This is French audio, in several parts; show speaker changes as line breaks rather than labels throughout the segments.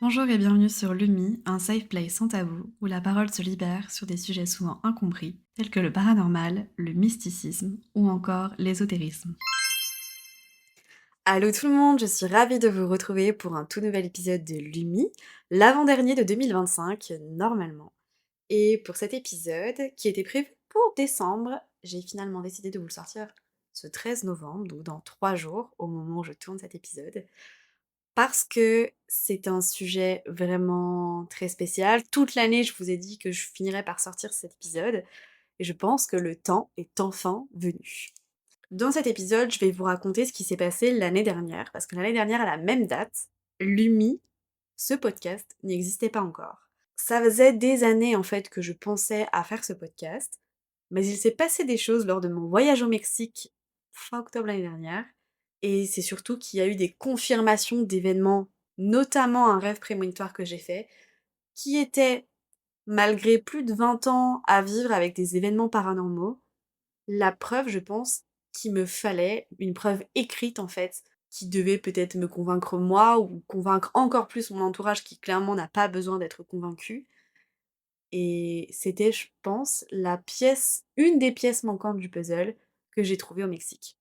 Bonjour et bienvenue sur Lumi, un safe place sans tabou où la parole se libère sur des sujets souvent incompris, tels que le paranormal, le mysticisme ou encore l'ésotérisme. Allô tout le monde, je suis ravie de vous retrouver pour un tout nouvel épisode de Lumi, l'avant-dernier de 2025 normalement. Et pour cet épisode, qui était prévu pour décembre, j'ai finalement décidé de vous le sortir ce 13 novembre, donc dans 3 jours, au moment où je tourne cet épisode. Parce que c'est un sujet vraiment très spécial. Toute l'année, je vous ai dit que je finirais par sortir cet épisode, et je pense que le temps est enfin venu. Dans cet épisode, je vais vous raconter ce qui s'est passé l'année dernière, parce que l'année dernière, à la même date, Lumi, ce podcast, n'existait pas encore. Ça faisait des années en fait que je pensais à faire ce podcast, mais il s'est passé des choses lors de mon voyage au Mexique fin octobre l'année dernière, et c'est surtout qu'il y a eu des confirmations d'événements, notamment un rêve prémonitoire que j'ai fait, qui était, malgré plus de 20 ans à vivre avec des événements paranormaux, la preuve, je pense, qu'il me fallait, une preuve écrite en fait, qui devait peut-être me convaincre moi ou convaincre encore plus mon entourage qui clairement n'a pas besoin d'être convaincu. Et c'était, je pense, une des pièces manquantes du puzzle que j'ai trouvé au Mexique.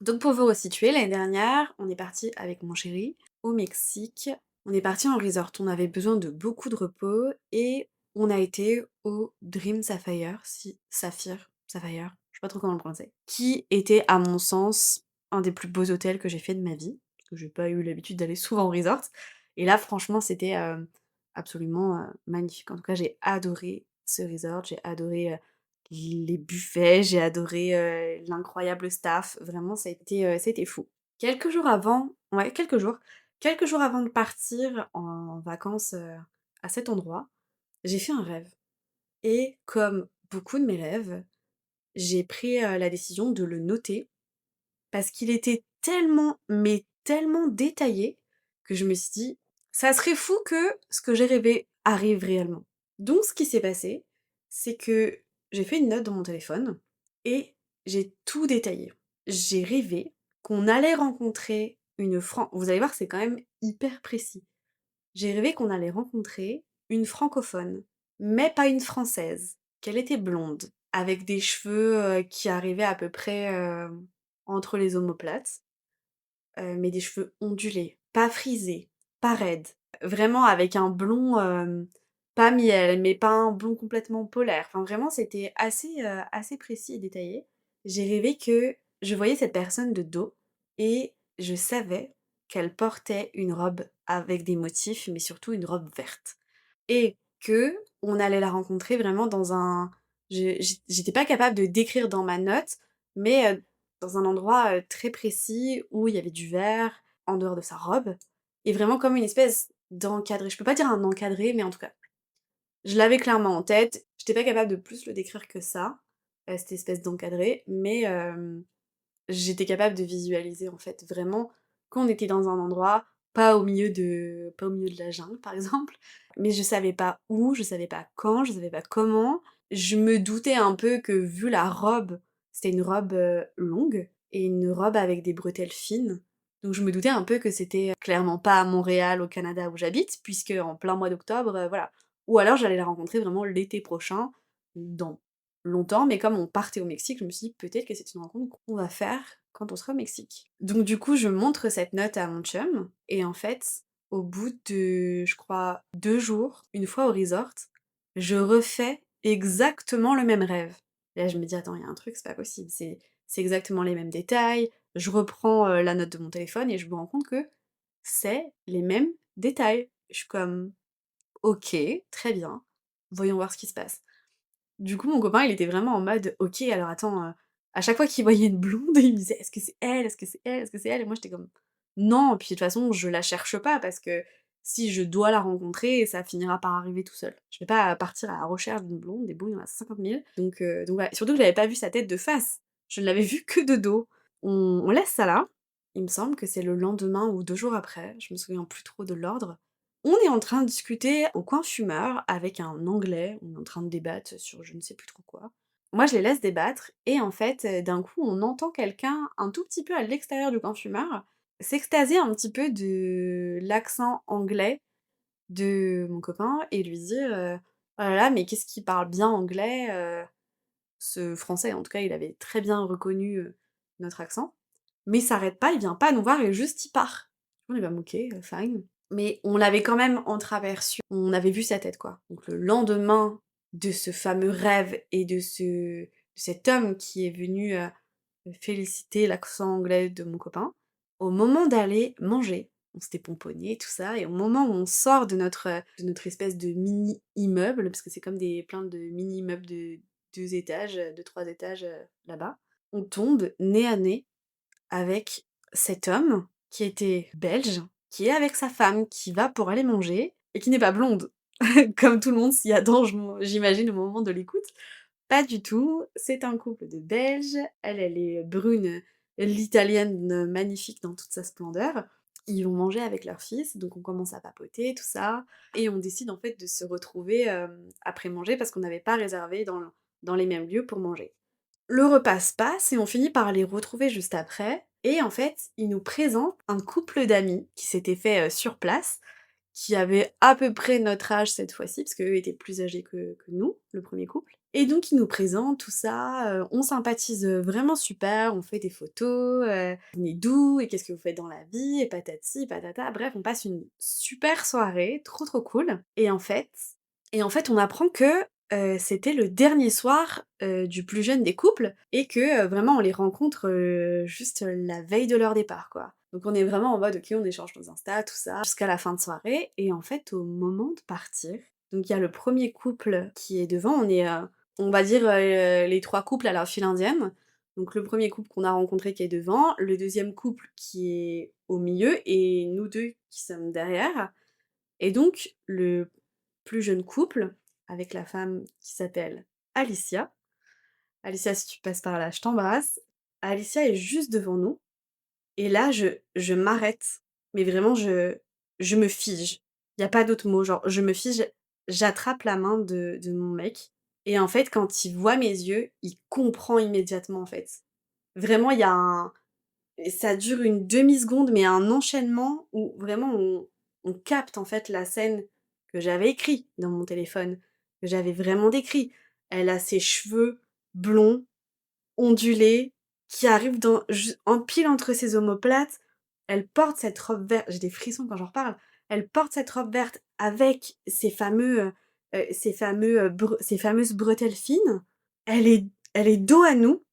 Donc pour vous resituer, l'année dernière, on est parti avec mon chéri au Mexique. On est parti en resort, on avait besoin de beaucoup de repos et on a été au Dream Sapphire, Sapphire, je sais pas trop comment le prononcer, qui était à mon sens un des plus beaux hôtels que j'ai fait de ma vie, parce que j'ai pas eu l'habitude d'aller souvent au resort. Et là, franchement, c'était absolument magnifique. En tout cas, j'ai adoré ce resort, j'ai adoré les buffets, j'ai adoré, l'incroyable staff, vraiment ça a été fou. Quelques jours avant de partir en vacances, à cet endroit, j'ai fait un rêve et comme beaucoup de mes rêves, j'ai pris, la décision de le noter parce qu'il était tellement, mais tellement détaillé que je me suis dit: «Ça serait fou que ce que j'ai rêvé arrive réellement». Donc ce qui s'est passé, c'est que j'ai fait une note dans mon téléphone et j'ai tout détaillé. J'ai rêvé qu'on allait rencontrer vous allez voir, c'est quand même hyper précis. J'ai rêvé qu'on allait rencontrer une francophone, mais pas une française, qu'elle était blonde, avec des cheveux, qui arrivaient à peu près, entre les omoplates, mais des cheveux ondulés, pas frisés, pas raides. Vraiment avec un blond, pas miel, mais pas un blond complètement polaire. Enfin vraiment c'était assez précis et détaillé. J'ai rêvé que je voyais cette personne de dos et je savais qu'elle portait une robe avec des motifs, mais surtout une robe verte. Et qu'on allait la rencontrer vraiment dans un j'étais pas capable de décrire dans ma note, mais dans un endroit, très précis où il y avait du vert en dehors de sa robe et vraiment comme une espèce d'encadré. Je peux pas dire un encadré, mais en tout cas, je l'avais clairement en tête. J'étais pas capable de plus le décrire que ça, cette espèce d'encadré, mais j'étais capable de visualiser en fait vraiment qu'on était dans un endroit, pas au milieu de la jungle par exemple, mais je savais pas où, je savais pas quand, je savais pas comment. Je me doutais un peu que vu la robe, c'était une robe, longue et une robe avec des bretelles fines, donc je me doutais un peu que c'était, clairement pas à Montréal au Canada où j'habite, puisque en plein mois d'octobre, voilà. Ou alors j'allais la rencontrer vraiment l'été prochain, dans longtemps, mais comme on partait au Mexique, je me suis dit: «Peut-être que c'est une rencontre qu'on va faire quand on sera au Mexique». Donc du coup, je montre cette note à mon chum et en fait, au bout de, je crois, 2 jours, une fois au resort, je refais exactement le même rêve. Et là, je me dis: «Attends, il y a un truc, c'est pas possible, c'est exactement les mêmes détails». Je reprends, la note de mon téléphone et je me rends compte que c'est les mêmes détails. Je suis comme: «OK, très bien, voyons voir ce qui se passe». Du coup, mon copain, il était vraiment en mode: «OK, alors attends», à chaque fois qu'il voyait une blonde, il me disait: «Est-ce que c'est elle? Est-ce que c'est elle? Est-ce que c'est elle?» Et moi, j'étais comme: «Non, puis de toute façon, je la cherche pas parce que si je dois la rencontrer, ça finira par arriver tout seul. Je vais pas partir à la recherche d'une blonde, des blondes, il y en a 50 000». Donc voilà, surtout que je l'avais pas vu sa tête de face, je ne l'avais vue que de dos. On laisse ça là. Il me semble que c'est le lendemain ou 2 jours après, je me souviens plus trop de l'ordre. On est en train de discuter au coin fumeur avec un Anglais, on est en train de débattre sur je ne sais plus trop quoi. Moi, je les laisse débattre et en fait, d'un coup, on entend quelqu'un un tout petit peu à l'extérieur du coin fumeur s'extasier un petit peu de l'accent anglais de mon copain et lui dire, «Oh là là, mais qu'est-ce qu'il parle bien anglais, ce français». En tout cas, il avait très bien reconnu, notre accent, mais il s'arrête pas, il vient pas nous voir et juste il part. On est comme: «OK, fine». Mais on l'avait quand même entreaperçu, on avait vu sa tête, quoi. Donc le lendemain de ce fameux rêve et de cet homme qui est venu, féliciter l'accent anglais de mon copain, au moment d'aller manger, on s'était pomponné tout ça et au moment où on sort de notre espèce de mini immeuble, parce que c'est comme des plein de mini immeubles de 2 étages, de 3 étages, là-bas, on tombe nez à nez avec cet homme qui était belge, qui est avec sa femme, qui va pour aller manger et qui n'est pas blonde. Comme tout le monde s'y attend, j'imagine au moment de l'écoute. Pas du tout, c'est un couple de Belges, elle est brune, l'italienne magnifique dans toute sa splendeur. Ils vont manger avec leur fils, donc on commence à papoter, tout ça, et on décide en fait de se retrouver, après manger parce qu'on n'avait pas réservé dans les mêmes lieux pour manger. Le repas se passe et on finit par les retrouver juste après et en fait, ils nous présentent un couple d'amis qui s'était fait, sur place, qui avaient à peu près notre âge cette fois-ci, parce qu'eux étaient plus âgés que nous, le premier couple. Et donc ils nous présentent tout ça, on sympathise, vraiment super, on fait des photos, «Vous venez d'où? Et qu'est-ce que vous faites dans la vie?» et patati patata. Bref, on passe une super soirée, trop, trop cool. On apprend que, c'était le dernier soir, du plus jeune des couples et que, vraiment on les rencontre, juste, la veille de leur départ, quoi. Donc on est vraiment en mode: «OK, on échange nos Insta, tout ça», jusqu'à la fin de soirée et en fait, au moment de partir, donc il y a le premier couple qui est devant, on est, on va dire, les 3 couples à la file indienne. Donc le premier couple qu'on a rencontré qui est devant, le deuxième couple qui est au milieu et nous 2 qui sommes derrière et donc le plus jeune couple, avec la femme qui s'appelle Alicia. Alicia, si tu passes par là, je t'embrasse. Alicia est juste devant nous et là, je m'arrête, mais vraiment je me fige. Il y a pas d'autre mot, genre je me fige, j'attrape la main de mon mec et en fait, quand il voit mes yeux, il comprend immédiatement, en fait. Vraiment, il y a un et ça dure une demi-seconde, mais un enchaînement où vraiment on capte en fait la scène que j'avais écrit dans mon téléphone, que j'avais vraiment décrit. Elle a ses cheveux blonds, ondulés, qui arrivent en pile entre ses omoplates. Elle porte cette robe verte, j'ai des frissons quand j'en reparle. Elle porte cette robe verte avec ces fameuses bretelles fines. Elle est dos à nous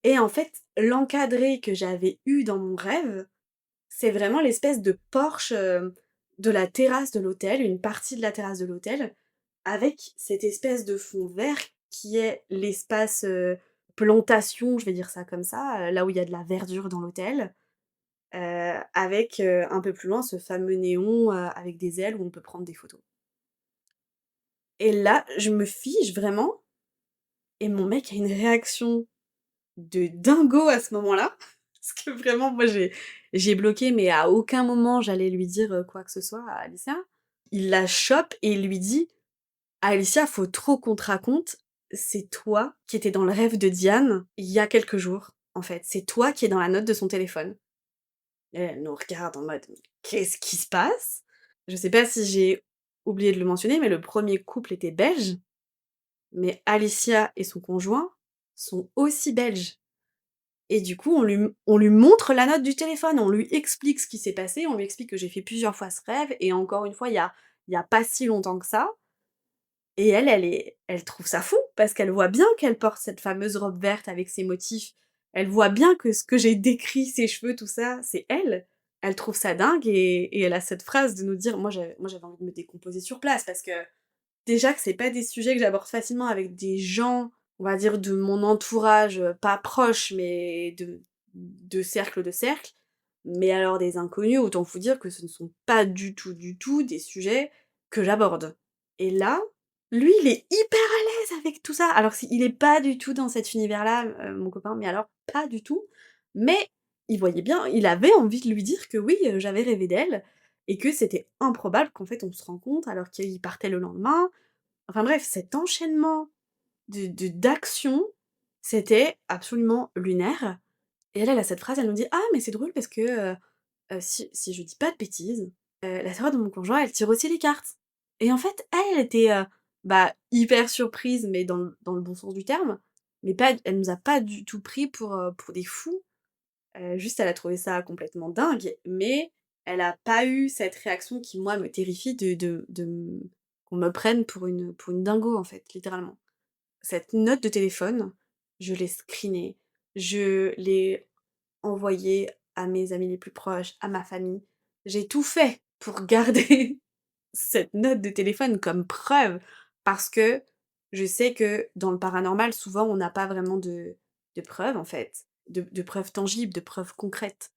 et en fait, l'encadré que j'avais eu dans mon rêve, c'est vraiment l'espèce de porche, de la terrasse de l'hôtel, une partie de la terrasse de l'hôtel, avec cette espèce de fond vert qui est l'espace, plantation, je vais dire ça comme ça, là où il y a de la verdure dans l'hôtel, avec, un peu plus loin ce fameux néon, avec des ailes où on peut prendre des photos. Et là, je me fige vraiment et mon mec a une réaction de dingo à ce moment-là, parce que vraiment moi j'ai bloqué, mais à aucun moment j'allais lui dire, quoi que ce soit à Alicia. Il la chope et il lui dit: «Alicia, faut trop qu'on te raconte, c'est toi qui étais dans le rêve de Diane il y a quelques jours, en fait. C'est toi qui es dans la note de son téléphone». Et elle nous regarde en mode: «Mais qu'est-ce qui se passe?» Je sais pas si j'ai oublié de le mentionner, mais le premier couple était belge, mais Alicia et son conjoint sont aussi belges. Et du coup, on lui montre la note du téléphone, on lui explique ce qui s'est passé, on lui explique que j'ai fait plusieurs fois ce rêve et encore une fois, il y a pas si longtemps que ça et elle trouve ça fou parce qu'elle voit bien qu'elle porte cette fameuse robe verte avec ses motifs. Elle voit bien que ce que j'ai décrit, ses cheveux, tout ça, c'est elle. Elle trouve ça dingue et elle a cette phrase de nous dire moi j'avais envie de me décomposer sur place parce que déjà que c'est pas des sujets que j'aborde facilement avec des gens, on va dire de mon entourage, pas proche, mais de cercle. Mais alors des inconnus, autant vous dire que ce ne sont pas du tout des sujets que j'aborde. Et là, lui, il est hyper à l'aise avec tout ça. Alors il est pas du tout dans cet univers-là, mon copain, mais alors pas du tout. Mais il voyait bien, il avait envie de lui dire que oui, j'avais rêvé d'elle et que c'était improbable qu'en fait on se rencontre alors qu'il partait le lendemain. Enfin bref, cet enchaînement d'actions, c'était absolument lunaire et elle a cette phrase, elle nous dit: «Ah mais c'est drôle parce que, si je dis pas de bêtises, la sœur de mon conjoint, elle tire aussi les cartes et en fait, elle était, hyper surprise, mais dans le bon sens du terme, mais pas elle nous a pas du tout pris pour des fous. Juste elle a trouvé ça complètement dingue, mais elle a pas eu cette réaction qui moi me terrifie de m qu'on me prenne pour une dingo en fait, littéralement. Cette note de téléphone, je l'ai screenée, je l'ai envoyée à mes amis les plus proches, à ma famille. J'ai tout fait pour garder cette note de téléphone comme preuve, parce que je sais que dans le paranormal, souvent, on n'a pas vraiment de preuves, en fait, de preuves tangibles, de preuves concrètes.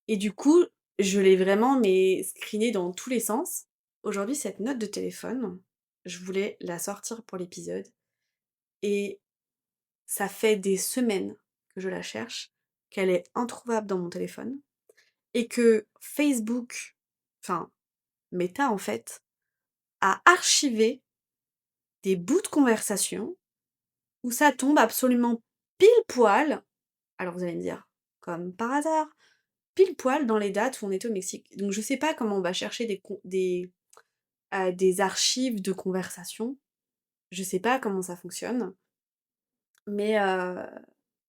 Et du coup, je l'ai vraiment, mais screenée dans tous les sens. Aujourd'hui, cette note de téléphone, je voulais la sortir pour l'épisode et ça fait des semaines que je la cherche, qu'elle est introuvable dans mon téléphone et que Facebook, enfin Meta en fait, a archivé des bouts de conversation où ça tombe absolument pile poil, alors vous allez me dire, comme par hasard, pile poil dans les dates où on était au Mexique. Donc je sais pas comment on va chercher des archives de conversation, je sais pas comment ça fonctionne, mais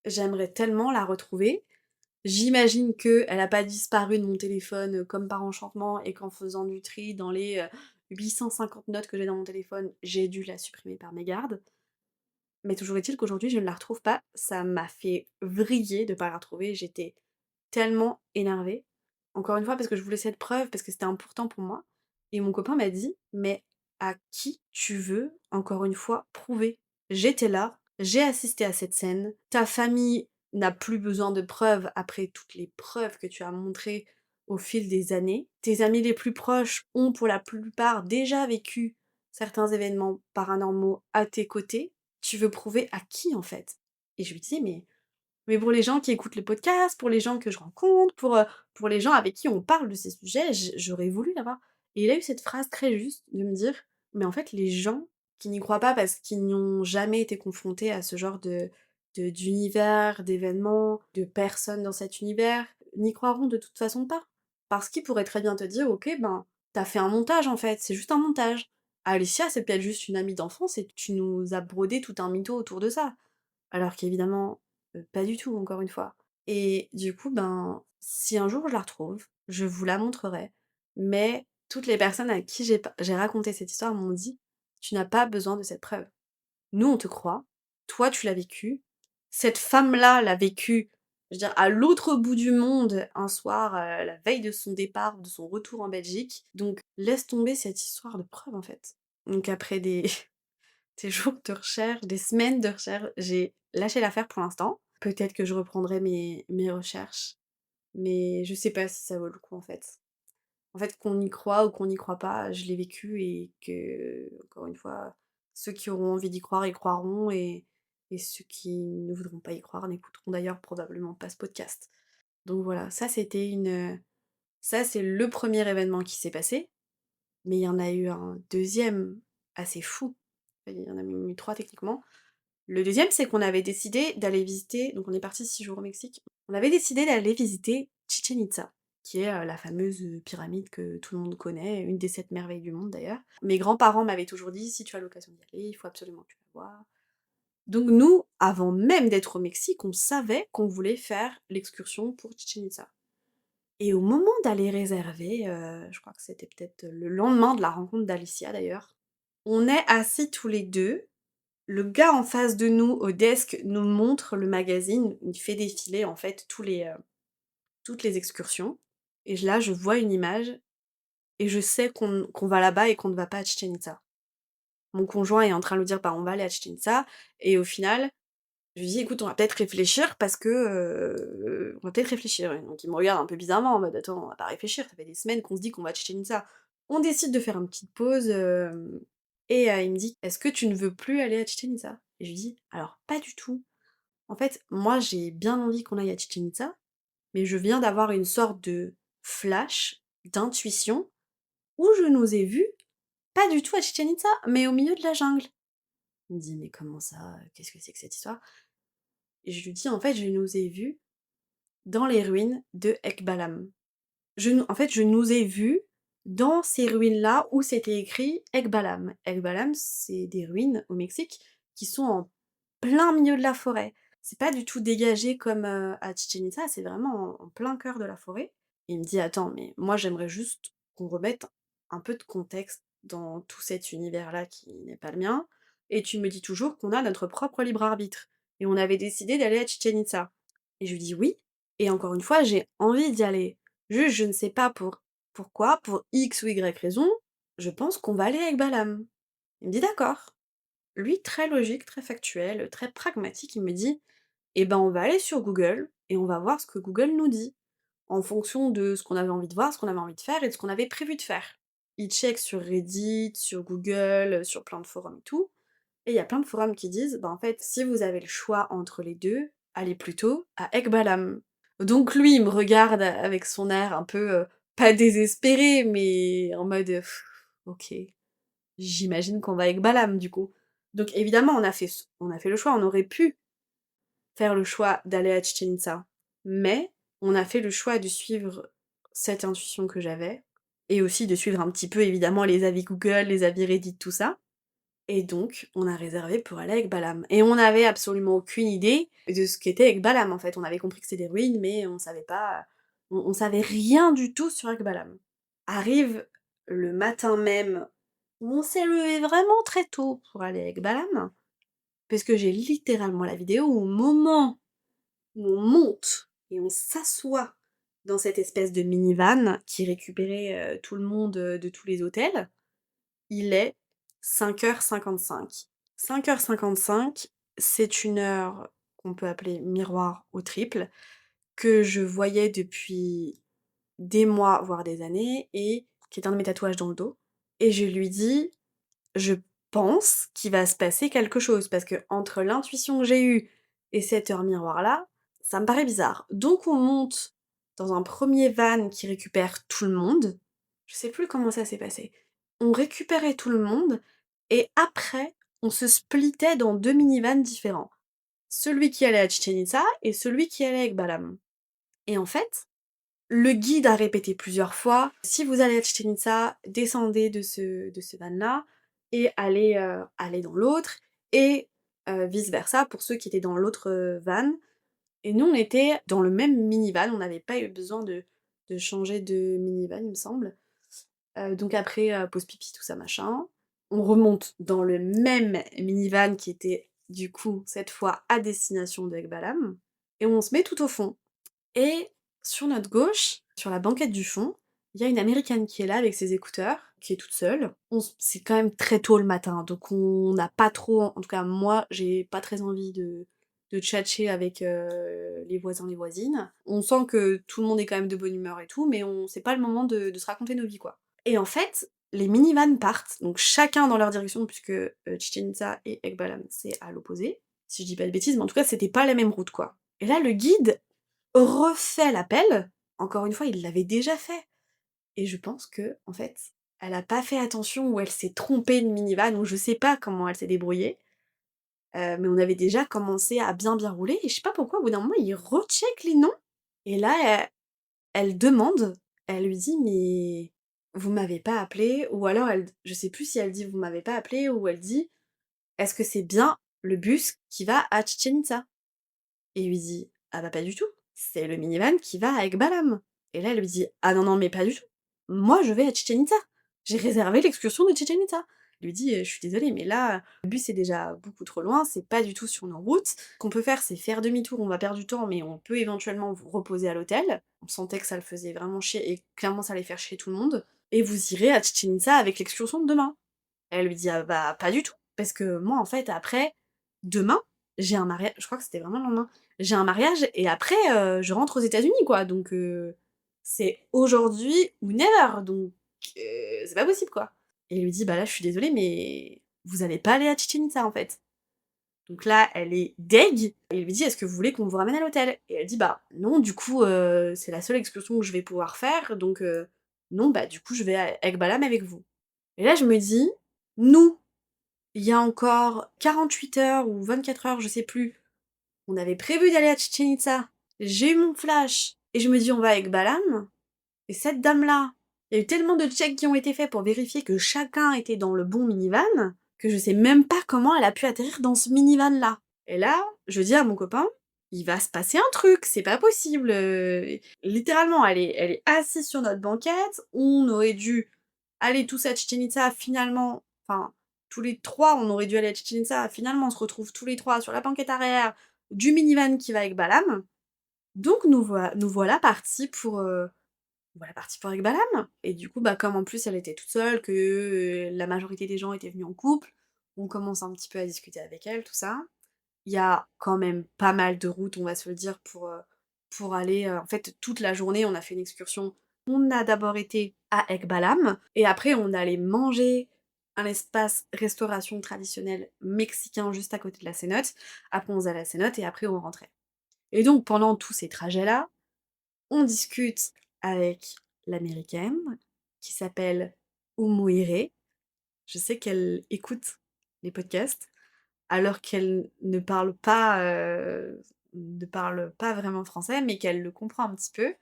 j'aimerais tellement la retrouver. J'imagine qu'elle a pas disparu de mon téléphone, comme par enchantement et qu'en faisant du tri dans les, 850 notes que j'ai dans mon téléphone, j'ai dû la supprimer par mégarde. Mais toujours est-il qu'aujourd'hui je ne la retrouve pas. Ça m'a fait vriller de pas la retrouver. J'étais tellement énervée. Encore une fois parce que je voulais cette preuve, parce que c'était important pour moi. Et mon copain m'a dit: «Mais à qui tu veux, encore une fois, prouver? J'étais là, j'ai assisté à cette scène, ta famille n'a plus besoin de preuves après toutes les preuves que tu as montrées au fil des années. Tes amis les plus proches ont pour la plupart déjà vécu certains événements paranormaux à tes côtés. Tu veux prouver à qui, en fait?» Et je lui dis: «Mais pour les gens qui écoutent le podcast, pour les gens que je rencontre, pour les gens avec qui on parle de ces sujets, j'aurais voulu l'avoir». Et il a eu cette phrase très juste de me dire: «Mais en fait, les gens qui n'y croient pas parce qu'ils n'ont jamais été confrontés à ce genre d'univers, d'événements, de personnes dans cet univers, n'y croiront de toute façon pas. Parce qu'ils pourraient très bien te dire: "OK, ben, tu fait un montage en fait, c'est juste un montage. Alicia, c'est peut-être juste une amie d'enfance et tu nous as brodé tout un mytho autour de ça"». Alors qu'évidemment, pas du tout, encore une fois. Et du coup, ben, si un jour je la retrouve, je vous la montrerai, mais toutes les personnes à qui j'ai raconté cette histoire m'ont dit: «Tu n'as pas besoin de cette preuve. Nous, on te croit, toi, tu l'as vécu, cette femme-là l'a vécu, je veux dire, à l'autre bout du monde, un soir, la veille de son départ, de son retour en Belgique, donc laisse tomber cette histoire de preuve, en fait». Donc après des des jours de recherche, des semaines de recherche, j'ai lâché l'affaire pour l'instant. Peut-être que je reprendrai mes recherches, mais je sais pas si ça vaut le coup, en fait. En fait, qu'on y croit ou qu'on n'y croit pas, je l'ai vécu et que, encore une fois, ceux qui auront envie d'y croire y croiront et ceux qui ne voudront pas y croire n'écouteront d'ailleurs probablement pas ce podcast. Donc voilà, ça c'est le premier événement qui s'est passé, mais il y en a eu un deuxième assez fou. Il y en a même eu 3 techniquement. Le deuxième, c'est qu'on avait décidé d'aller visiter, donc on est parti 6 jours au Mexique. On avait décidé d'aller visiter Chichen Itza, qui est, la fameuse, pyramide que tout le monde connaît, une des 7 merveilles du monde d'ailleurs. Mes grands-parents m'avaient toujours dit: «Si tu as l'occasion d'y aller, il faut absolument que tu la vois». Donc nous, avant même d'être au Mexique, on savait qu'on voulait faire l'excursion pour Chichen Itza. Et au moment d'aller réserver, je crois que c'était peut-être le lendemain de la rencontre d'Alicia d'ailleurs, on est assis tous les 2. Le gars en face de nous au desk nous montre le magazine, il fait défiler en fait toutes les excursions et là je vois une image et je sais qu'on va là-bas et qu'on ne va pas à Chichén Itzá. Mon conjoint est en train de lui dire: «Bah, on va aller à Chichén Itzá» et au final, je lui dis: «Écoute, on va peut-être réfléchir parce que, on va peut-être réfléchir». Et donc il me regarde un peu bizarrement en mode: «Attends, on va pas réfléchir, ça fait des semaines qu'on se dit qu'on va à Chichén Itzá». On décide de faire une petite pause, et il me dit: «Est-ce que tu ne veux plus aller à Chichén Itzá?» Et je lui dis: «Alors pas du tout. En fait, moi j'ai bien envie qu'on aille à Chichén Itzá, mais je viens d'avoir une sorte de flash, d'intuition, où je nous ai vus, pas du tout à Chichén Itzá, mais au milieu de la jungle». Il me dit: «Mais comment ça? Qu'est-ce que c'est que cette histoire?» Et je lui dis: «En fait, je nous ai vus dans les ruines de Ekbalam. En fait, je nous ai vus dans ces ruines-là où c'était écrit Ekbalam. Ekbalam, c'est des ruines au Mexique qui sont en plein milieu de la forêt. C'est pas du tout dégagé comme, à Chichén Itzá, c'est vraiment en plein cœur de la forêt. Il me dit: «Attends, mais moi j'aimerais juste qu'on remette un peu de contexte dans tout cet univers-là qui n'est pas le mien, et tu me dis toujours qu'on a notre propre libre arbitre et on avait décidé d'aller à Chichén Itzá». Et je lui dis: «Oui, et encore une fois, j'ai envie d'y aller. Juste, je ne sais pas pourquoi, pour X ou Y raison, je pense qu'on va aller avec Balam». Il me dit: «D'accord». Lui, très logique, très factuel, très pragmatique, il me dit: «Eh ben, on va aller sur Google et on va voir ce que Google nous dit, en fonction de ce qu'on avait envie de voir, ce qu'on avait envie de faire et de ce qu'on avait prévu de faire». Il check sur Reddit, sur Google, sur plein de forums et tout, et il y a plein de forums qui disent: «Bah, en fait, si vous avez le choix entre les 2, allez plutôt à Ekbalam». Donc lui, il me regarde avec son air un peu, pas désespéré, mais en mode: «OK, j'imagine qu'on va à Ekbalam du coup». Donc évidemment, on a fait le choix, on aurait pu faire le choix d'aller à Chichén Itzá, mais on a fait le choix de suivre cette intuition que j'avais et aussi de suivre un petit peu évidemment les avis Google, les avis Reddit, tout ça. Et donc, on a réservé pour aller avec Balam. Et on n'avait absolument aucune idée de ce qu'était Ekbalam en fait. On avait compris que c'était des ruines, mais on savait pas, on savait rien du tout sur Ekbalam. Arrive le matin même, où on s'est levé vraiment très tôt pour aller à Ekbalam, parce que j'ai littéralement la vidéo au moment où on monte et on s'assoit dans cette espèce de minivan qui récupérait tout le monde de tous les hôtels. Il est 5h55. 5h55, c'est une heure qu'on peut appeler miroir au triple, que je voyais depuis des mois, voire des années, et qui est un de mes tatouages dans le dos. Et je lui dis: «Je pense qu'il va se passer quelque chose, parce que entre l'intuition que j'ai eue et cette heure miroir-là, ça me paraît bizarre». Donc on monte dans un premier van qui récupère tout le monde. Je sais plus comment ça s'est passé. On récupérait tout le monde et après, on se splittait dans 2 minivans différents. Celui qui allait à Chichén Itzá et celui qui allait avec Balam. Et en fait, le guide a répété plusieurs fois: «Si vous allez à Chichén Itzá, descendez de ce van-là et allez dans l'autre», et vice versa pour ceux qui étaient dans l'autre, van. Et nous, on était dans le même minivan, on n'avait pas eu besoin de changer de minivan, il me semble. Donc après, pause pipi, tout ça machin, on remonte dans le même minivan qui était du coup, cette fois, à destination de Ekbalam, et on se met tout au fond. Et sur notre gauche, sur la banquette du fond, il y a une américaine qui est là avec ses écouteurs, qui est toute seule. C'est quand même très tôt le matin, donc on n'a pas trop, en tout cas moi, j'ai pas très envie de tchatcher avec les voisins, les voisines. On sent que tout le monde est quand même de bonne humeur et tout, mais c'est pas le moment de se raconter nos vies, quoi. Et en fait, les minivans partent, donc chacun dans leur direction, puisque Chichén Itzá et Ekbalam, c'est à l'opposé. Si je dis pas de bêtises, mais en tout cas, c'était pas la même route, quoi. Et là, le guide refait l'appel. Encore une fois, il l'avait déjà fait. Et je pense que, en fait, elle a pas fait attention, ou elle s'est trompée de minivan, ou je sais pas comment elle s'est débrouillée. Mais on avait déjà commencé à bien rouler, et je sais pas pourquoi, au bout d'un moment, il recheck les noms. Et là, elle demande, elle lui dit: «Mais vous m'avez pas appelé?» ou alors je sais plus si elle dit: «Vous m'avez pas appelé?» ou elle dit: «Est-ce que c'est bien le bus qui va à Chichén Itzá?» Et il lui dit: «Ah bah pas du tout, c'est le minivan qui va à Ekbalam». Et là, elle lui dit: «Ah non, non, mais pas du tout. Moi, je vais à Chichén Itzá. J'ai réservé l'excursion de Chichén Itzá». Il lui dit: «Je suis désolée, mais là, le bus est déjà beaucoup trop loin, c'est pas du tout sur nos routes. Ce qu'on peut faire, c'est faire demi-tour, on va perdre du temps, mais on peut éventuellement vous reposer à l'hôtel». On sentait que ça le faisait vraiment chier et clairement ça allait faire chier tout le monde. «Et vous irez à Chichén Itzá avec l'excursion de demain». Elle lui dit: «Ah bah, pas du tout, parce que moi, en fait, après, demain, j'ai un mariage», je crois que c'était vraiment le lendemain. «J'ai un mariage et après, je rentre aux États-Unis, quoi, donc c'est aujourd'hui ou never, donc c'est pas possible, quoi». Et il lui dit: «Bah là, je suis désolée, mais vous allez pas aller à Chichén Itzá, en fait». Donc là, elle est deg, et il lui dit: «Est-ce que vous voulez qu'on vous ramène à l'hôtel?» Et elle dit: «Bah non, du coup, c'est la seule excursion que je vais pouvoir faire, donc non, bah du coup, je vais à Ekbalam avec vous». Et là, je me dis: «Nous, il y a encore 48 heures ou 24 heures, je sais plus, on avait prévu d'aller à Chichén Itzá. J'ai eu mon flash et je me dis: "On va avec Balam"», et cette dame-là, Il y a eu tellement de checks qui ont été faits pour vérifier que chacun était dans le bon minivan, que je sais même pas comment elle a pu atterrir dans ce minivan-là. Et là, je dis à mon copain: «Il va se passer un truc, c'est pas possible, littéralement elle est assise sur notre banquette, on aurait dû aller tous à Chichén Itzá finalement, enfin tous les 3 on aurait dû aller à Chichén Itzá, finalement on se retrouve tous les 3 sur la banquette arrière du minivan qui va avec Balam, donc nous voilà partis pour, voilà, partie pour avec Balam. Et du coup, bah, comme en plus elle était toute seule, que, la majorité des gens étaient venus en couple, on commence un petit peu à discuter avec elle, tout ça. Il y a quand même pas mal de routes, on va se le dire, pour aller, en fait, toute la journée, on a fait une excursion. On a d'abord été à Ekbalam et après on allait manger un espace restauration traditionnelle mexicain juste à côté de la cénote. Après on faisait la cénote et après on rentrait. Et donc pendant tous ces trajets-là, on discute avec l'américaine qui s'appelle Oumuire. Je sais qu'elle écoute les podcasts alors qu'elle ne parle pas vraiment français, mais qu'elle le comprend un petit peu.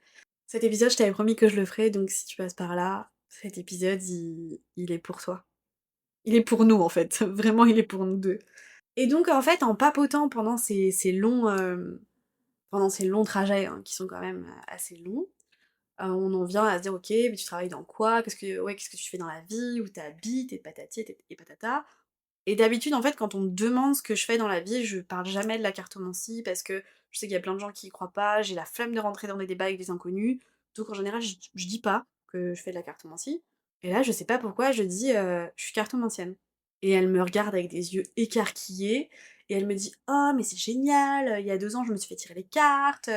Cet épisode, je t'avais promis que je le ferais, donc si tu passes par là, cet épisode, il est pour toi. Il est pour nous en fait, vraiment il est pour nous deux. Et donc en fait, en papotant pendant ces longs trajets, hein, qui sont quand même assez longs, on en vient à se dire: «OK, mais tu travailles dans quoi? Qu'est-ce que tu fais dans la vie? Où tu habites?» et patati et patata. Et d'habitude, en fait, quand on me demande ce que je fais dans la vie, je parle jamais de la cartomancie parce que je sais qu'il y a plein de gens qui y croient pas, j'ai la flemme de rentrer dans des débats avec des inconnus, donc en général, je dis pas que je fais de la cartomancie. Et là, je sais pas pourquoi, je dis, «Je suis cartomancienne». Et elle me regarde avec des yeux écarquillés et elle me dit: «Oh mais c'est génial, il y a 2 ans, je me suis fait tirer les cartes»,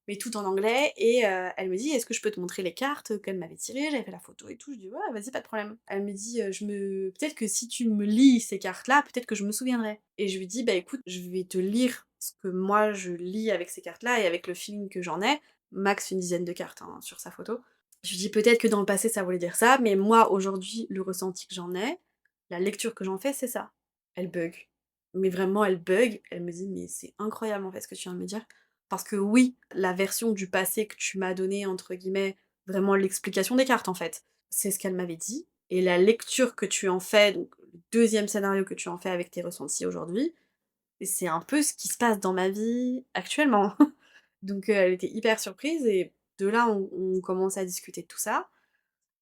mais tout en anglais. Et elle me dit: «Est-ce que je peux te montrer les cartes qu'elle m'avait tirées?» J'avais fait la photo et tout, je dis: «Ouais, vas-y, pas de problème». Elle me dit: «Je me peut-être que si tu me lis ces cartes-là, peut-être que je me souviendrai». Et je lui dis: «Bah écoute, je vais te lire ce que moi je lis avec ces cartes-là et avec le feeling que j'en ai». Max une dizaine de cartes, hein, sur sa photo. Je lui dis: «Peut-être que dans le passé ça voulait dire ça, mais moi aujourd'hui, le ressenti que j'en ai, la lecture que j'en fais, c'est ça». Elle bug. Mais vraiment elle bug, elle me dit: «Mais c'est incroyable en fait ce que tu viens de me dire». Parce que oui, la version du passé que tu m'as donnée entre guillemets, vraiment l'explication des cartes en fait, c'est ce qu'elle m'avait dit. Et la lecture que tu en fais, donc le 2e scénario que tu en fais avec tes ressentis aujourd'hui, c'est un peu ce qui se passe dans ma vie actuellement. Donc elle était hyper surprise et de là on commence à discuter de tout ça.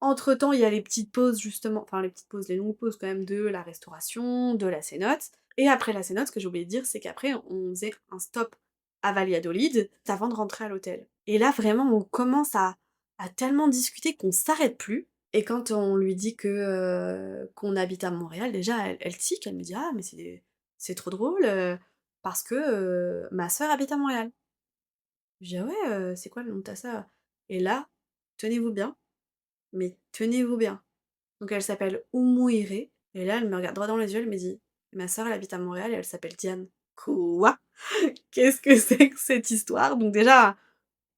Entre temps, il y a les petites pauses justement, enfin les petites pauses, les longues pauses quand même de la restauration, de la cénote. Et après la cénote, ce que j'ai oublié de dire, c'est qu'après on faisait un stop à Valladolid avant de rentrer à l'hôtel. Et là vraiment on commence à tellement discuter qu'on s'arrête plus. Et quand on lui dit que, qu'on habite à Montréal, déjà elle tique, elle me dit: «Ah mais c'est trop drôle, parce que, ma sœur habite à Montréal». Je dis: «Ah ouais, c'est quoi le nom de ta sœur?» Et là, tenez-vous bien, mais tenez-vous bien. Donc elle s'appelle Oumuire, et là, elle me regarde droit dans les yeux, elle me dit: «Ma sœur, elle habite à Montréal et elle s'appelle Diane». Quoi? Qu'est-ce que c'est que cette histoire? Donc déjà,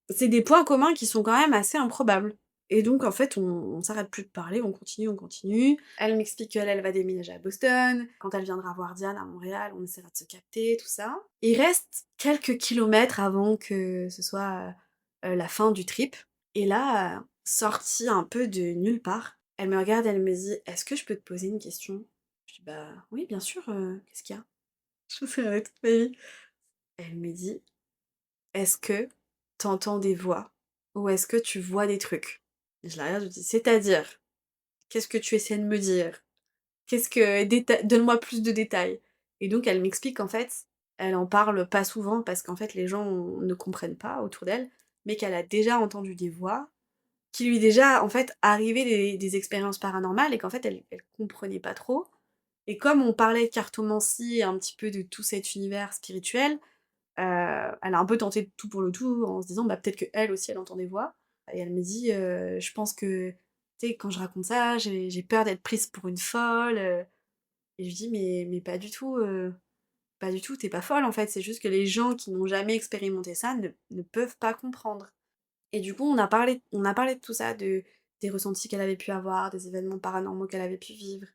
c'est des points communs qui sont quand même assez improbables. Et donc en fait, on s'arrête plus de parler, on continue, on continue. Elle m'explique qu'elle, elle va déménager à Boston. Quand elle viendra voir Diane à Montréal, on essaiera de se capter, tout ça. Il reste quelques kilomètres avant que ce soit, la fin du trip. Et là, sortie un peu de nulle part, elle me regarde, elle me dit: «Est-ce que je peux te poser une question?» Je dis: «Bah oui, bien sûr, qu'est-ce qu'il y a?» Je me souviendrai toute ma vie. Elle me dit: «Est-ce que t'entends des voix ou est-ce que tu vois des trucs?» Et je la regarde, je lui dis: «C'est-à-dire? Qu'est-ce que tu essaies de me dire? Qu'est-ce que donne-moi plus de détails». Et donc elle m'explique qu'en fait, elle en parle pas souvent parce qu'en fait les gens ne comprennent pas autour d'elle, mais qu'elle a déjà entendu des voix, qui lui est déjà en fait arrivé des expériences paranormales et qu'en fait elle comprenait pas trop. Et comme on parlait de cartomancie et un petit peu de tout cet univers spirituel, elle a un peu tenté le tout pour le tout en se disant: «Bah, peut-être qu'elle aussi elle entend des voix». Et elle me dit: «Je pense que, tu sais, quand je raconte ça, j'ai peur d'être prise pour une folle», et je lui dis: «Mais pas du tout, tu pas folle en fait, c'est juste que les gens qui n'ont jamais expérimenté ça ne peuvent pas comprendre». Et du coup, on a parlé de tout ça, des ressentis qu'elle avait pu avoir, des événements paranormaux qu'elle avait pu vivre.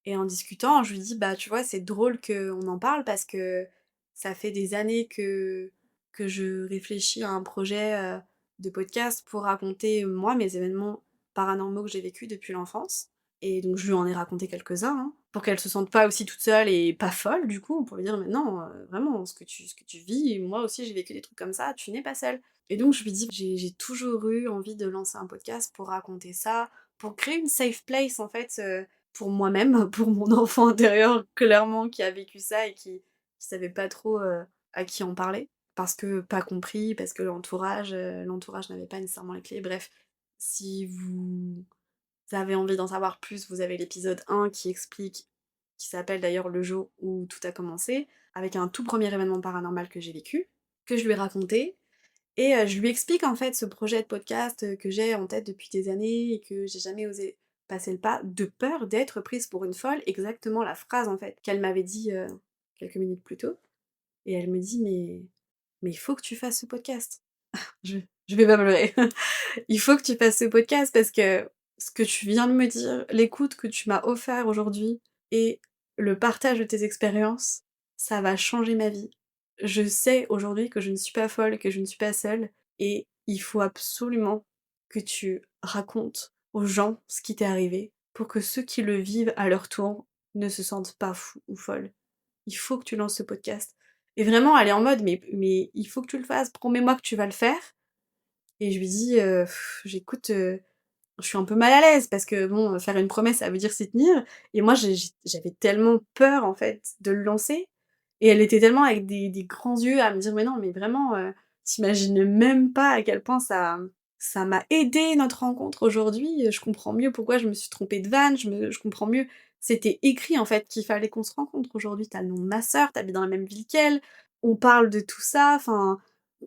Et en discutant, je lui dis: «Bah, tu vois, c'est drôle qu'on en parle parce que ça fait des années que je réfléchis à un projet, de podcast pour raconter, moi, mes événements paranormaux que j'ai vécus depuis l'enfance et donc je lui en ai raconté quelques-uns, hein, pour qu'elle se sente pas aussi toute seule et pas folle du coup, pour lui dire: «Mais non, vraiment ce que tu vis, moi aussi j'ai vécu des trucs comme ça, tu n'es pas seule». Et donc je lui dis: «J'ai toujours eu envie de lancer un podcast pour raconter ça, pour créer une safe place en fait, pour moi-même, pour mon enfant intérieur clairement qui a vécu ça et qui savait pas trop, à qui en parler. Parce que pas compris, parce que l'entourage n'avait pas nécessairement les clés. Bref, si vous avez envie d'en savoir plus, vous avez l'épisode 1 qui explique qui s'appelle d'ailleurs «Le jour où tout a commencé», avec un tout premier événement paranormal que j'ai vécu, que je lui ai raconté et je lui explique en fait ce projet de podcast, que j'ai en tête depuis des années et que j'ai jamais osé passer le pas, de peur d'être prise pour une folle. Exactement la phrase en fait qu'elle m'avait dit, quelques minutes plus tôt et elle me dit: «Mais il faut que tu fasses ce podcast». Je je vais pas pleurer. Il faut que tu fasses ce podcast parce que ce que tu viens de me dire, l'écoute que tu m'as offert aujourd'hui et le partage de tes expériences, ça va changer ma vie. Je sais aujourd'hui que je ne suis pas folle, que je ne suis pas seule et il faut absolument que tu racontes aux gens ce qui t'est arrivé pour que ceux qui le vivent à leur tour ne se sentent pas fous ou folles. Il faut que tu lances ce podcast. Et vraiment, elle est en mode: «Mais il faut que tu le fasses, promets-moi que tu vas le faire». Et je lui dis: «J'écoute, je suis un peu mal à l'aise parce que bon, faire une promesse, ça veut dire s'y tenir et moi j'avais tellement peur en fait de le lancer et elle était tellement avec des grands yeux à me dire: «Mais non, mais vraiment, tu même pas à quel point ça m'a aidé notre rencontre aujourd'hui, je comprends mieux pourquoi je me suis trompée de vanne, je comprends mieux, c'était écrit en fait qu'il fallait qu'on se rencontre aujourd'hui. Tu as le nom de ma sœur, tu habites dans la même ville qu'elle, on parle de tout ça, enfin,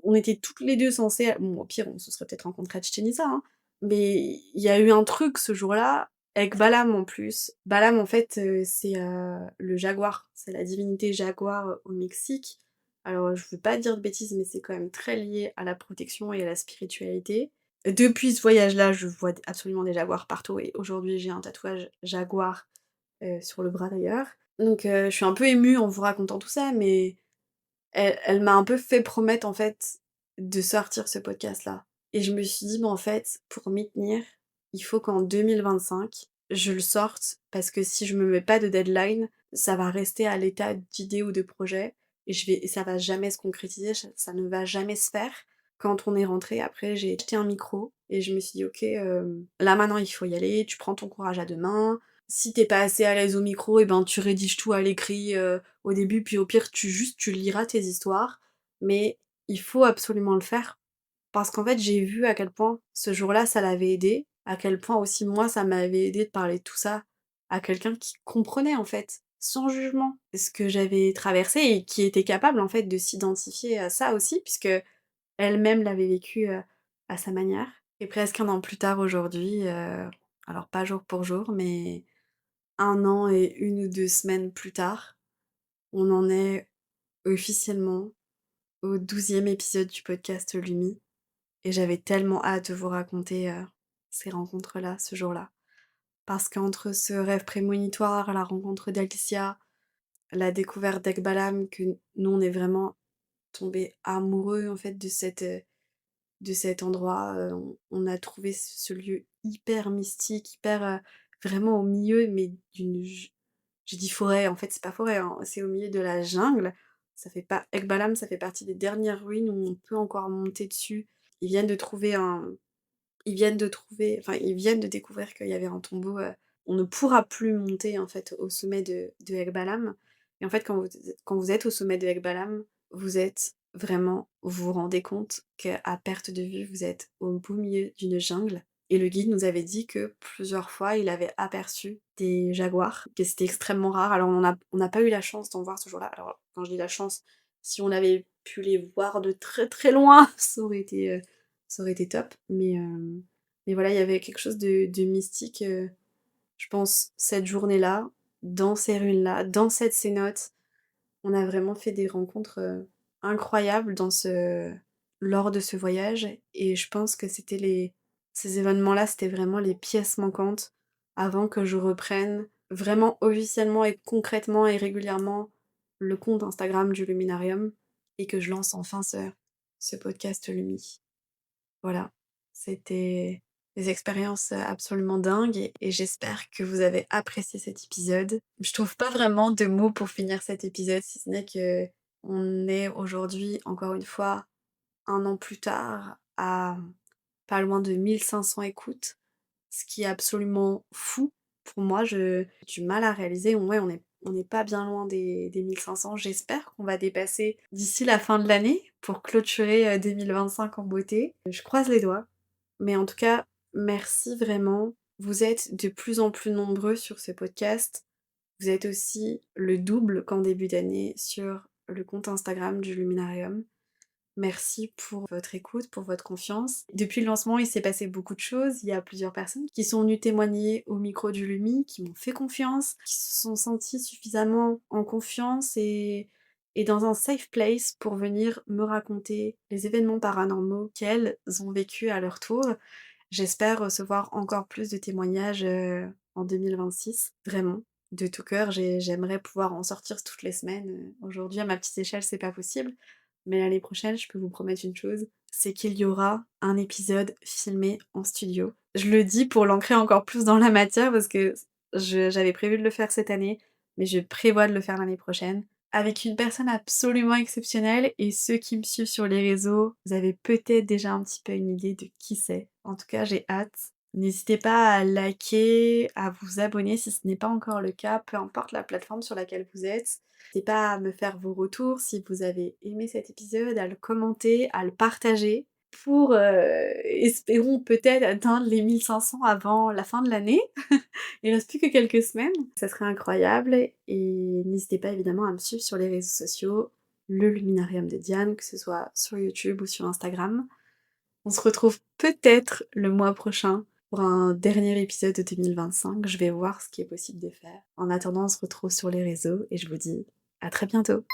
on était toutes les 2 censées bon au pire on se serait peut-être rencontrées à Chichén Itzá, hein, mais il y a eu un truc ce jour-là, avec Balam en plus. Balam en fait, c'est, le jaguar, c'est la divinité jaguar, au Mexique. Alors, je veux pas dire de bêtises, mais c'est quand même très lié à la protection et à la spiritualité. Depuis ce voyage-là, je vois d absolument des jaguars partout et aujourd'hui j'ai un tatouage jaguar, sur le bras d'ailleurs. Donc, je suis un peu émue en vous racontant tout ça, mais elle m'a un peu fait promettre en fait de sortir ce podcast-là. Et je me suis dit: «Mais en fait, pour m'y tenir, il faut qu'en 2025, je le sorte parce que si je me mets pas de deadline, ça va rester à l'état d'idée ou de projet et ça va jamais se concrétiser, ça ne va jamais se faire». Quand on est rentré après, j'ai acheté un micro et je me suis dit: «OK, là maintenant il faut y aller, tu prends ton courage à 2 mains. Si tu pas assez à l'aise au micro et ben tu rédiges tout à l'écrit, au début, puis au pire tu liras tes histoires, mais il faut absolument le faire parce qu'en fait, j'ai vu à quel point ce jour-là, ça l'avait aidé, à quel point aussi moi, ça m'avait aidé de parler de tout ça à quelqu'un qui comprenait en fait, sans jugement, ce que j'avais traversé et qui était capable en fait de s'identifier à ça aussi puisque elle-même l'avait vécu, à sa manière et presque 1 an plus tard aujourd'hui, alors pas jour pour jour, mais 1 an et 1 ou 2 semaines plus tard, on en est officiellement au 12e épisode du podcast Lumi et j'avais tellement hâte de vous raconter, ces rencontres-là, ce jour-là. Parce qu'entre ce rêve prémonitoire, la rencontre d'Alicia, la découverte d'Ekbalam, que nous on est vraiment tombés amoureux en fait de cet endroit, on a trouvé ce lieu hyper mystique, hyper, vraiment au milieu mais d'une j'ai dit forêt, en fait, c'est pas forêt, hein, c'est au milieu de la jungle. Ça fait pas Ekbalam, ça fait partie des dernières ruines où on peut encore monter dessus. Ils viennent de trouver un ils viennent de découvrir qu'il y avait un tombeau, on ne pourra plus monter, en fait, au sommet de Ekbalam et en fait, quand vous êtes au sommet de Ekbalam, vous êtes vraiment vous vous rendez compte qu'à perte de vue, vous êtes au beau milieu d'une jungle et le guide nous avait dit que plusieurs fois, il avait aperçu des jaguars, que c'était extrêmement rare. Alors on n'a pas eu la chance d'en voir ce jour-là. Alors quand je dis la chance, si on avait pu les voir de très, très loin, ça aurait été top. Mais voilà, il y avait quelque chose de mystique, je pense, cette journée-là, dans ces ruines-là, dans cette cénote. On a vraiment fait des rencontres, incroyables lors de ce voyage et je pense que ces événements-là, c'était vraiment les pièces manquantes avant que je reprenne vraiment officiellement et concrètement et régulièrement le compte Instagram du Luminarium et que je lance enfin ce podcast Lumi. Voilà, c'était des expériences, absolument dingues et j'espère que vous avez apprécié cet épisode. Je trouve pas vraiment de mots pour finir cet épisode, si ce n'est qu'on est aujourd'hui, encore une fois, 1 an plus tard, à pas loin de 1 500 écoutes, ce qui est absolument fou. Pour moi, j'ai du mal à réaliser. Ouais, on n'est pas bien loin des 1 500. J'espère qu'on va dépasser d'ici la fin de l'année pour clôturer, 2025 en beauté. Je croise les doigts, mais en tout cas, merci vraiment. Vous êtes de plus en plus nombreux sur ce podcast. Vous êtes aussi le double qu'en début d'année sur le compte Instagram du Luminarium. Merci pour votre écoute, pour votre confiance. Depuis le lancement, il s'est passé beaucoup de choses. Il y a plusieurs personnes qui sont venues témoigner au micro du Lumi, qui m'ont fait confiance, qui se sont senties suffisamment en confiance et dans un safe place pour venir me raconter les événements paranormaux qu'elles ont vécu à leur tour. J'espère recevoir encore plus de témoignages, en 2026, vraiment, de tout cœur. J'aimerais pouvoir en sortir toutes les semaines. Aujourd'hui, à ma petite échelle, c'est pas possible, mais l'année prochaine, je peux vous promettre une chose, c'est qu'il y aura un épisode filmé en studio. Je le dis pour l'ancrer encore plus dans la matière parce que j'avais prévu de le faire cette année, mais je prévois de le faire l'année prochaine avec une personne absolument exceptionnelle et ceux qui me suivent sur les réseaux, vous avez peut-être déjà un petit peu une idée de qui c'est. En tout cas, j'ai hâte. N'hésitez pas à liker, à vous abonner si ce n'est pas encore le cas, peu importe la plateforme sur laquelle vous êtes. N'hésitez pas à me faire vos retours si vous avez aimé cet épisode, à le commenter, à le partager pour, espérons peut-être atteindre les 1 500 avant la fin de l'année. Il reste plus que quelques semaines, ça serait incroyable et n'hésitez pas évidemment à me suivre sur les réseaux sociaux, le Luminarium de Diane, que ce soit sur YouTube ou sur Instagram. On se retrouve peut-être le mois prochain pour un dernier épisode de 2025. Je vais voir ce qui est possible de faire. En attendant, on se retrouve sur les réseaux et je vous dis à très bientôt.